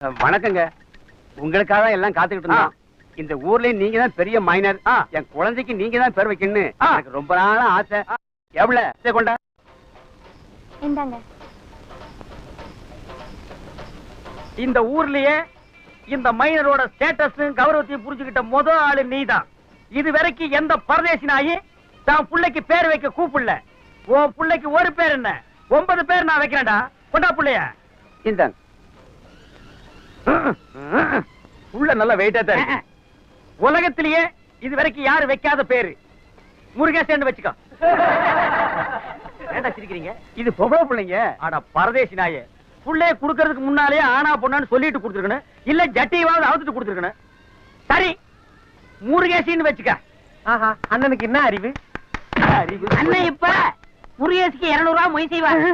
வணக்கங்க. உங்களுக்காக தான் எல்லாம் காத்துக்கிட்டு இருந்தோம். இந்த ஊர்ல நீங்க தான் பெரிய மைனர். என் குழந்தைக்கு நீங்க தான் பேர் வைக்கணும்னு எனக்கு ரொம்ப நாளா ஆசை. எவ்வளவு கொண்டா இந்தாங்க. இந்த ஊர்லயே இந்த மைனரோட ஸ்டேட்டஸும் கௌரவத்தையும் புரிஞ்சுக்கிட்ட முதல் ஆளு நீதான். இது வரைக்கும் எந்த பரதேசி நாயி தான் புள்ளைக்கு பேர் வைக்க கூப்பிடல. உன் புள்ளைக்கு ஒரு பேர் என்ன 9 பேர் நான் வைக்கிறேன்டா. கொண்டா புள்ளைய. இந்தாங்க. உள்ள நல்ல வெயிட்டா தான் இருக்கு. உலகத்திலேயே இது வரைக்கும் யாரு வைக்காத பேரு முருகேசன் வச்சுக்கோ. ஏண்டா சிரிக்கிறீங்க? இது பொம்பளை பிள்ளைங்க. ஆனா பரதேசி நாயே, புள்ளைய குடுக்கறதுக்கு முன்னாலே ஆனா பொண்ணான்னு சொல்லிட்டு கொடுத்துருக்கணும். இல்ல ஜட்டியாவது அவுத்துட்டு கொடுத்துருக்கணும். சரி, முருகேசின்னு வச்சுக்க. ஆஹா, அண்ணனுக்கு என்ன அறிவு? அண்ணன் இப்ப முருகேசிக்கு 200 ரூபாய் மொய் செய்வார்.